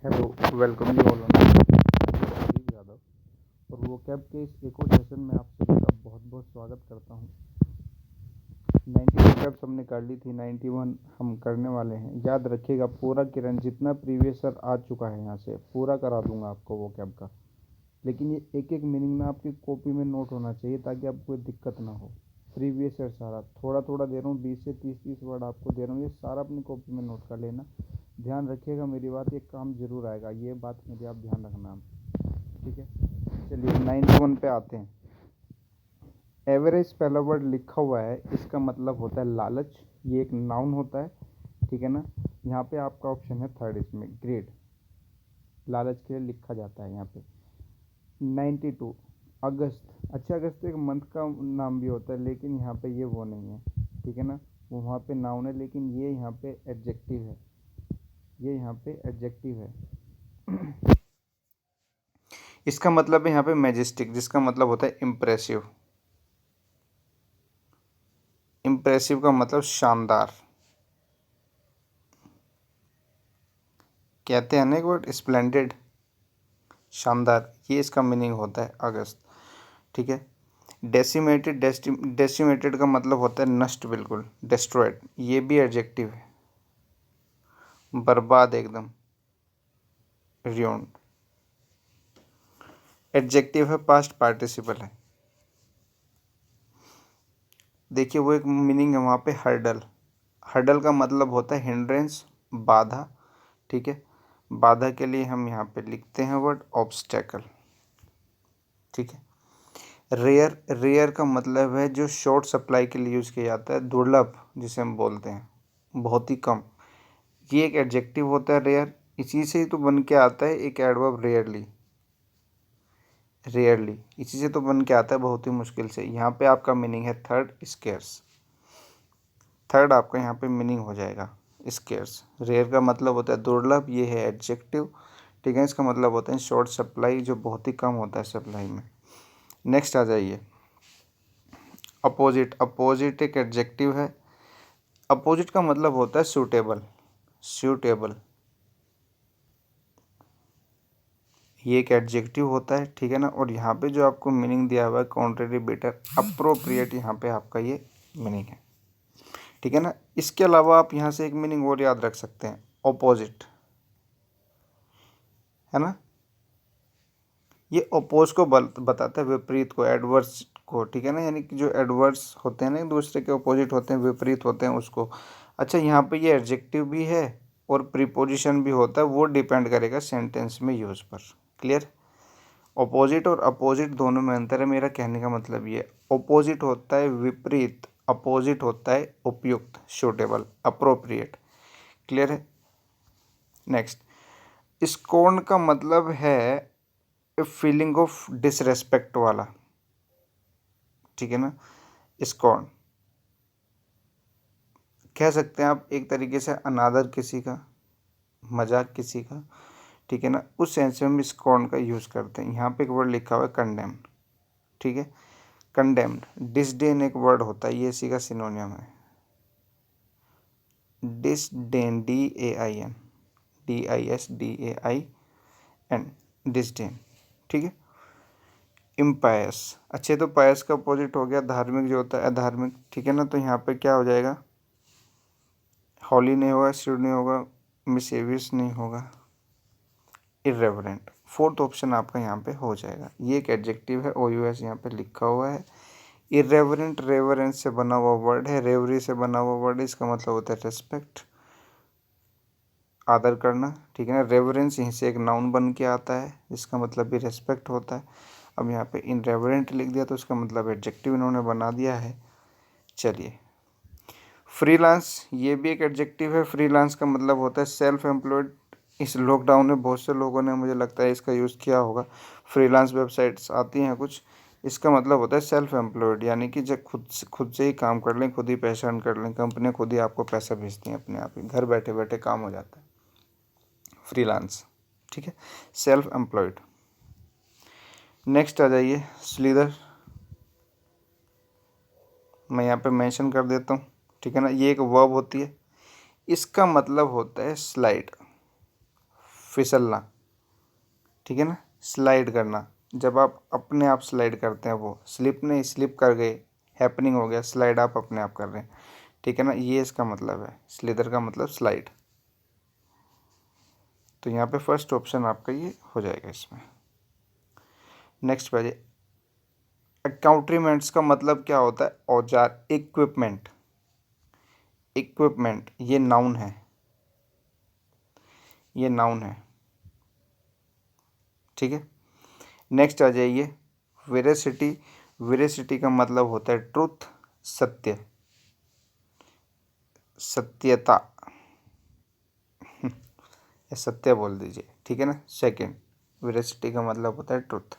Hello, welcome you all on Rajiv Yadav और वो cab के इस एक और सेशन में आप सभी का बहुत बहुत स्वागत करता हूँ। 92 कैब्स हमने कर ली थी, 91 हम करने वाले हैं। याद रखिएगा, पूरा किरण जितना प्रीवियस ईयर आ चुका है यहाँ से पूरा करा दूंगा आपको वो कैब का। लेकिन ये एक एक मीनिंग ना आपकी कॉपी में नोट होना चाहिए ताकि आपको कोई दिक्कत ना हो। प्रीवियस ईयर सारा थोड़ा थोड़ा दे रहा हूँ, 20 से 30 वर्ड आपको दे रहा हूँ, ये सारा अपनी कॉपी में नोट कर लेना। ध्यान रखिएगा मेरी बात, ये काम जरूर आएगा, ये बात मेरी आप ध्यान रखना। ठीक है, चलिए 91 पे आते हैं। एवरेज पहला वर्ड लिखा हुआ है, इसका मतलब होता है लालच। ये एक नाउन होता है, ठीक है ना। यहाँ पे आपका ऑप्शन है थर्ड, इसमें ग्रेड लालच के लिए लिखा जाता है यहाँ पे। 92 अगस्त। अच्छा, अगस्त एक मंथ का नाम भी होता है, लेकिन यहाँ पे ये वो नहीं है, ठीक है ना। वो वहाँ पे नाउन है, लेकिन ये यहाँ पे एडजेक्टिव है। ये यहाँ पे एडजेक्टिव है। इसका मतलब है यहाँ पे मैजेस्टिक, जिसका मतलब होता है इम्प्रेसिव। इम्प्रेसिव का मतलब शानदार। कहते हैं ना एक वर्ड स्प्लेंडेड, शानदार, ये इसका मीनिंग होता है अगस्त। ठीक है। डेसिमेटेड, डेसिमेटेड का मतलब होता है नष्ट, बिल्कुल डिस्ट्रॉयड, ये भी एडजेक्टिव है। बर्बाद एकदम, ruined। एडजेक्टिव है, पास्ट पार्टिसिपल है। देखिए वो एक मीनिंग है वहाँ पे हर्डल। हर्डल का मतलब होता है हिंड्रेंस, बाधा। ठीक है, बाधा के लिए हम यहाँ पे लिखते हैं वर्ड ऑब्स्टेकल। ठीक है। रेयर, रेयर का मतलब है जो शॉर्ट सप्लाई के लिए यूज़ किया जाता है, दुर्लभ जिसे हम बोलते हैं, बहुत ही कम। ये एक एडजेक्टिव होता है रेयर, इसी से ही तो बन के आता है एक एडवर्ब रेयरली। रेयरली इसी से तो बन के आता है बहुत ही मुश्किल से। यहाँ पे आपका मीनिंग है थर्ड, स्केर्स। थर्ड आपका यहाँ पे मीनिंग हो जाएगा स्केर्स। रेयर का मतलब होता है दुर्लभ, ये है एडजेक्टिव। ठीक है, इसका मतलब होता है शॉर्ट सप्लाई, जो बहुत ही कम होता है सप्लाई में। नेक्स्ट आ जाइए, अपोजिट। अपोजिट एक एडजेक्टिव है। अपोजिट का मतलब होता है सूटेबल, सूटेबल, ये एक एडजेक्टिव होता है। ठीक है ना। और यहाँ पे जो आपको मीनिंग दिया हुआ है कॉन्ट्रेरी, बेटर, अप्रोप्रिएट, यहाँ पे आपका ये मीनिंग है। ठीक है ना। इसके अलावा आप यहाँ से एक मीनिंग और याद रख सकते हैं, ऑपोजिट, है ना। ये अपोज को बताता है, विपरीत को, एडवर्स को। ठीक है ना, यानी कि जो एडवर्स होते हैं ना, एक दूसरे के अपोजिट होते हैं, विपरीत होते हैं, उसको। अच्छा, यहाँ पे ये एडजेक्टिव भी है और प्रीपोजिशन भी होता है, वो डिपेंड करेगा सेंटेंस में यूज़ पर। क्लियर। अपोजिट और अपोजिट दोनों में अंतर है, मेरा कहने का मतलब ये। अपोजिट होता है विपरीत, अपोजिट होता है उपयुक्त, सूटेबल, अप्रोप्रिएट। क्लियर है। नेक्स्ट, स्कोर्न का मतलब है फीलिंग ऑफ डिसरेस्पेक्ट वाला। ठीक है ना। स्कॉर्न कह सकते हैं आप एक तरीके से अनादर किसी का, मजाक किसी का। ठीक है ना, उस सेंस में हम स्कॉर्न का यूज़ करते हैं। यहाँ पे एक वर्ड लिखा हुआ है कंडेम्ड। ठीक है, कंडेम्ड। डिसडेन एक वर्ड होता है, ये इसी का सिनोनियम है। Disdain, DAIN, DISDAIN, disdain. ठीक है। इम्पायस। अच्छे, तो पायस का अपोजिट हो गया धार्मिक, जो होता है अधार्मिक। ठीक है ना, तो यहाँ पे क्या हो जाएगा, हॉली नहीं होगा, स्यूड नहीं होगा, मिसेवियस नहीं होगा, इर्रेवरेंट। फोर्थ ऑप्शन आपका यहाँ पे हो जाएगा। ये एक एडजेक्टिव है, OUS यहाँ पे लिखा हुआ है। इर्रेवरेंट रेवरेंस से बना हुआ वर्ड है, रेवरी से बना हुआ वर्ड है, इसका मतलब होता है रेस्पेक्ट, आदर करना। ठीक है ना। रेवरेंस यहीं से एक नाउन बन के आता है, जिसका मतलब भी रेस्पेक्ट होता है। अब यहाँ पे इनरेवरेंट लिख दिया तो इसका मतलब एडजेक्टिव इन्होंने बना दिया है। चलिए, फ्रीलांस, ये भी एक एडजेक्टिव है। फ्रीलांस का मतलब होता है सेल्फ एम्प्लॉयड। इस लॉकडाउन में बहुत से लोगों ने, मुझे लगता है, इसका यूज़ किया होगा। फ्रीलांस वेबसाइट्स आती हैं कुछ, इसका मतलब होता है सेल्फ एम्प्लॉयड, यानी कि जब खुद से ही काम कर लें, खुद ही पैसा अर्न कर लें, कंपनियाँ खुद ही आपको पैसा भेजती हैं, अपने आप ही घर बैठे बैठे काम हो जाता है, फ्रीलांस। ठीक है, सेल्फ एम्प्लॉयड। नेक्स्ट आ जाइए, स्लीदर। मैं यहाँ पे मेंशन कर देता हूँ। ठीक है ना, ये एक वर्ब होती है, इसका मतलब होता है स्लाइड, फिसलना, ठीक है ना, स्लाइड करना। जब आप अपने आप स्लाइड करते हैं, वो स्लिप नहीं, स्लिप कर गए, हैपनिंग हो गया, स्लाइड आप अपने आप कर रहे हैं, ठीक है ना, ये इसका मतलब है। स्लिदर का मतलब स्लाइड। तो यहाँ पे फर्स्ट ऑप्शन आपका ये हो जाएगा इसमें। नेक्स्ट पे अकाउंट्रीमेंट्स का मतलब क्या होता है? औजार, इक्विपमेंट। इक्विपमेंट ये नाउन है, ये नाउन है, ठीक है। नेक्स्ट आ जाइए वेरासिटी। वेरासिटी का मतलब होता है ट्रुथ, सत्य, सत्यता, या सत्य बोल दीजिए, ठीक है ना। सेकंड, वेरासिटी का मतलब होता है truth.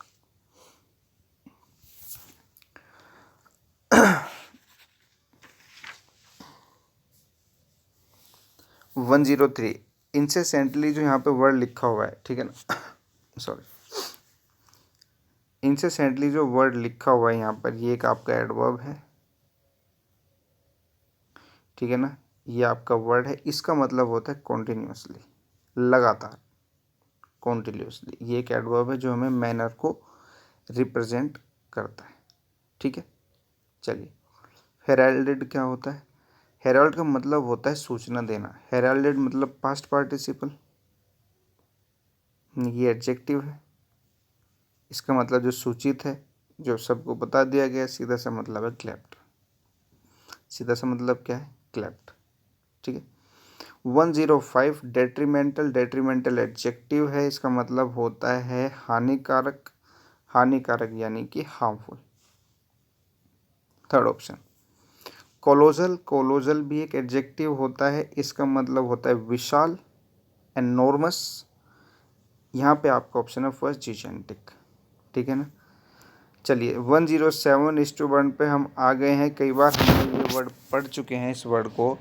One zero three, incessantly जो यहाँ पे वर्ड लिखा हुआ है, ठीक है ना, सॉरी, इंसेसेंटली जो वर्ड लिखा हुआ है यहाँ पर, ये एक आपका एडवर्ब है, ठीक है ना। ये आपका वर्ड है, इसका मतलब होता है कॉन्टिन्यूसली, लगातार, कॉन्टिन्यूसली। ये एक एडवर्ब है जो हमें मैनर को रिप्रेजेंट करता है, ठीक है। चलिए, हेराल्डेड क्या होता है? हेराल्ड का मतलब होता है सूचना देना। हेराल्डेड मतलब पास्ट पार्टिसिपल, ये एडजेक्टिव है। इसका मतलब जो सूचित है, जो सबको बता दिया गया, सीधा सा मतलब है क्लैप्ड। सीधा सा मतलब क्या है? क्लैप्ड, ठीक है। 105, डेट्रीमेंटल। डेट्रीमेंटल एडजेक्टिव है, इसका मतलब होता है हानिकारक। हानिकारक यानी कि harmful. Third option colossal. Colossal भी एक एडजेक्टिव होता है, इसका मतलब होता है विशाल, एनॉर्मस। यहाँ पे आपका ऑप्शन है फर्स्ट, जिजेंटिक, ठीक है ना। चलिए 107 पे हम आ गए हैं। कई बार हम ये वर्ड पढ़ चुके हैं, इस वर्ड को,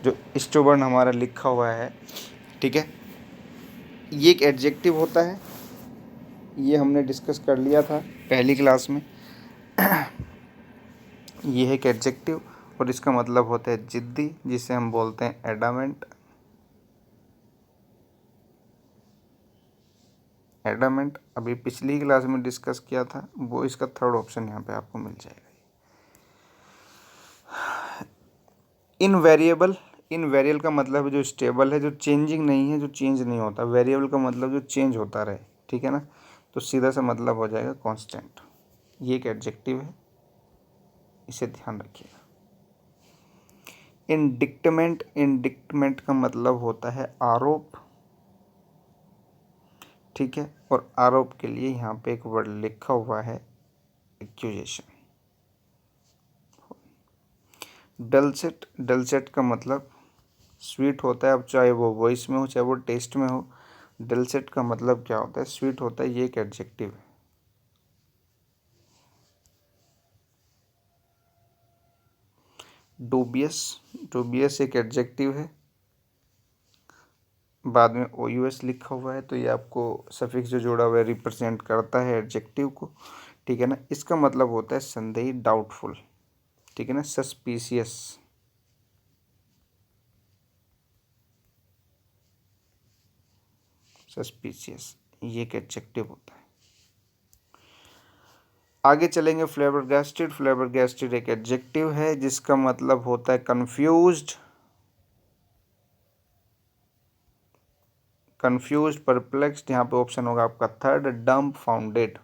जो स्टूबर्न हमारा लिखा हुआ है, ठीक है। ये एक एडजेक्टिव होता है, ये हमने डिस्कस कर लिया था पहली क्लास में। ये है एक एडजेक्टिव और इसका मतलब होता है जिद्दी, जिसे हम बोलते हैं एडामेंट। एडामेंट अभी पिछली क्लास में डिस्कस किया था, वो इसका थर्ड ऑप्शन यहाँ पे आपको मिल जाएगा। इनवेरिएबल। इनवेरिएबल का मतलब जो स्टेबल है, जो चेंजिंग नहीं है, जो चेंज नहीं होता। वेरिएबल का मतलब जो चेंज होता रहे, ठीक है ना। तो सीधा सा मतलब हो जाएगा कांस्टेंट। ये एक एडजेक्टिव है, इसे ध्यान रखिएगा। इंडिक्टमेंट। इंडिक्टमेंट का मतलब होता है आरोप, ठीक है। और आरोप के लिए यहाँ पे एक वर्ड लिखा हुआ है, एक्यूजेशन। डलसेट। डलसेट का मतलब स्वीट होता है, अब चाहे वो वॉइस में हो चाहे वो टेस्ट में हो। डलसेट का मतलब क्या होता है? स्वीट होता है, ये एक एडजेक्टिव है। डूबियस। डूबियस एक एडजेक्टिव है, बाद में ओ यू एस लिखा हुआ है, तो ये आपको सफिक्स जो जोड़ा हुआ है रिप्रेजेंट करता है एडजेक्टिव को, ठीक है ना। इसका मतलब होता है संदेही, डाउटफुल, ठीक है ना, सस्पिशियस। सस्पिशियस ये एक एडजेक्टिव होता है। आगे चलेंगे, फ्लेबरगास्टेड। फ्लेबरगास्टेड एक एडजेक्टिव है जिसका मतलब होता है कंफ्यूज्ड। Confused, perplexed. यहाँ पे ऑप्शन होगा आपका थर्ड, डम्बफाउंडेड।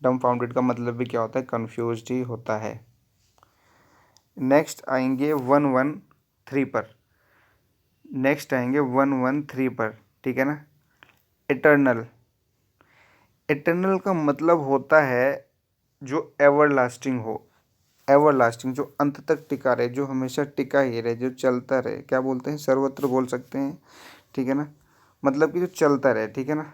डम्बफाउंडेड का मतलब भी क्या होता है? कंफ्यूज्ड ही होता है। नेक्स्ट आएंगे 113 पर। नेक्स्ट आएंगे 113 पर, ठीक है ना। इटर्नल। इटर्नल का मतलब होता है जो एवर लास्टिंग हो। एवर लास्टिंग, जो अंत तक टिका रहे, जो हमेशा टिका ही रहे, जो चलता रहे। क्या बोलते हैं? सर्वत्र बोल सकते हैं, ठीक है ना। मतलब कि जो चलता रहे, ठीक है ना।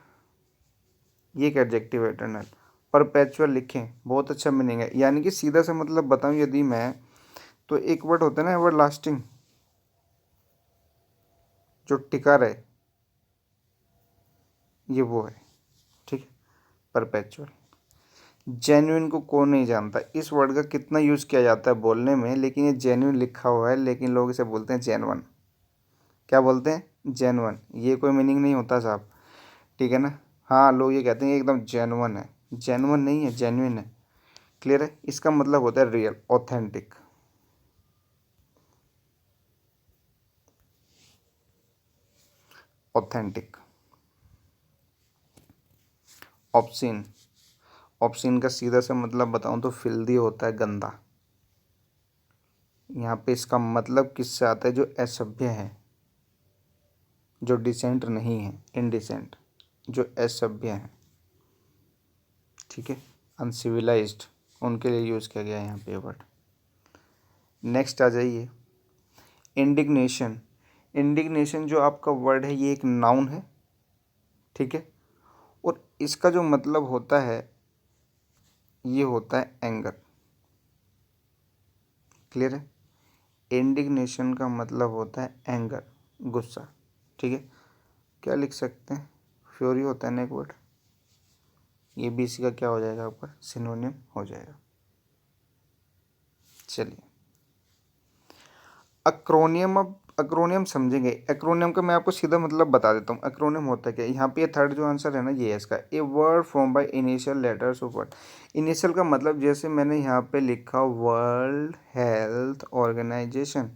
ये एक एडजेक्टिव है इटर्नल। परपेचुअल लिखें, बहुत अच्छा मीनिंग है। यानी कि सीधा सा मतलब बताऊं यदि मैं, तो एक वर्ड होता है ना एवर लास्टिंग, जो टिका रहे, ये वो है, ठीक है, परपेचुअल। जेन्युइन को कौन नहीं जानता? इस वर्ड का कितना यूज़ किया जाता है बोलने में, लेकिन ये जेन्युइन लिखा हुआ है, लेकिन लोग इसे बोलते हैं जेनवन। क्या बोलते हैं? जेन्युइन, ये कोई मीनिंग नहीं होता साहब, ठीक है ना। हाँ, लोग ये कहते हैं एकदम जेन्युइन है, जेन्युइन नहीं है, जेन्युइन है। क्लियर है। इसका मतलब होता है real, authentic. Authentic. Obscene, obscene का सीधा सा मतलब बताऊं तो फिल्दी होता है, गंदा। यहाँ पे इसका मतलब किससे आता है, जो असभ्य है, जो डिसेंट नहीं है, इनडिसेंट, जो असभ्य है, ठीक है, अनसिविलाइज्ड, उनके लिए यूज़ किया गया है यहाँ पे वर्ड। नेक्स्ट आ जाइए, इंडिग्नेशन। इंडिग्नेशन जो आपका वर्ड है ये एक नाउन है, ठीक है, और इसका जो मतलब होता है ये होता है एंगर। क्लियर है। इंडिग्नेशन का मतलब होता है एंगर, गुस्सा, ठीक है। क्या लिख सकते हैं, फ्यूरी होता है ना एक वर्ड, ये भी इसी का क्या हो जाएगा आपका, सिनोनिम हो जाएगा। चलिए, एक्रोनियम। अब एक्रोनियम समझेंगे। एक्रोनियम का मैं आपको सीधा मतलब बता देता हूँ, एक्रोनियम होता है क्या। यहाँ पे थर्ड जो आंसर है ना ये है इसका, a word form by initial letters of word. Initial का मतलब जैसे मैंने यहाँ पे लिखा वर्ल्ड हेल्थ ऑर्गेनाइजेशन,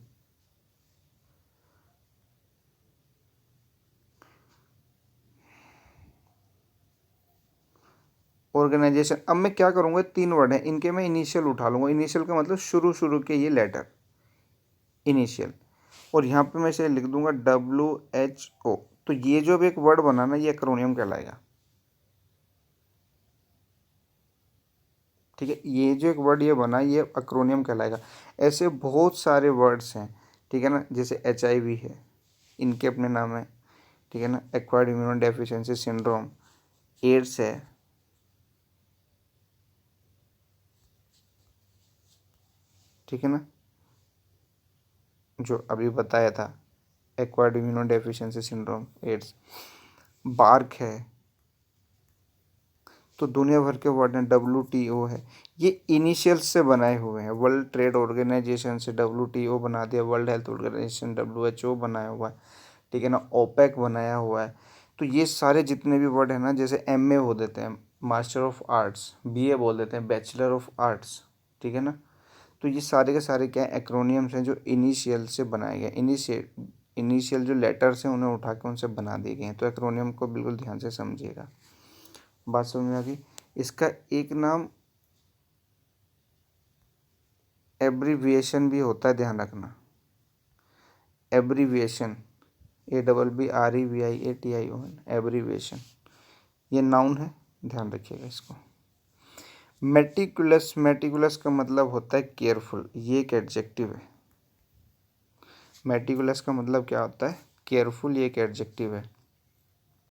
ऑर्गेनाइजेशन। अब मैं क्या करूँगा, तीन वर्ड हैं इनके मैं इनिशियल उठा लूँगा। इनिशियल का मतलब शुरू शुरू के ये लेटर, इनिशियल, और यहाँ पे मैं इसे लिख दूंगा WHO। तो ये जो भी एक वर्ड बना ना ये एक्रोनियम कहलाएगा, ठीक है। ये जो एक वर्ड ये बना ये एक्रोनियम कहलाएगा। ऐसे बहुत सारे वर्ड्स हैं, ठीक है ना, जैसे HIV है, इनके अपने नाम है, ठीक है ना, acquired immunodeficiency syndrome, AIDS है, ठीक है ना, जो अभी बताया था, acquired immunodeficiency syndrome, AIDS, बार्क है। तो दुनिया भर के वर्ड हैं, WTO है, ये इनिशियल से बनाए हुए हैं। वर्ल्ड ट्रेड ऑर्गेनाइजेशन से WTO बना दिया, वर्ल्ड हेल्थ ऑर्गेनाइजेशन WHO बनाया हुआ है, ठीक है ना, ओपेक बनाया हुआ है। तो ये सारे जितने भी वर्ड हैं ना, जैसे MA बोल देते हैं मास्टर ऑफ आर्ट्स, BA बोल देते हैं बैचलर ऑफ आर्ट्स, ठीक है ना। तो ये सारे के सारे क्या है, एक्रोनियम्स हैं जो इनिशियल से बनाए गए। इनिशियल जो लेटर्स हैं उन्हें उठा के उनसे बना दिए गए हैं। तो एक्रोनियम को बिल्कुल ध्यान से समझिएगा, बात समझ में आ गई। इसका एक नाम एब्रीविएशन भी होता है, ध्यान रखना। एब्रीविएशन, ABBREVIATION, एब्रीविएशन, ये नाउन है, ध्यान रखिएगा इसको। मेटिकुलस, मेटिकुलस का मतलब होता है केयरफुल, ये एक एडजेक्टिव है। मेटिकुलस का मतलब क्या होता है, केयरफुल, ये एक एडजेक्टिव है।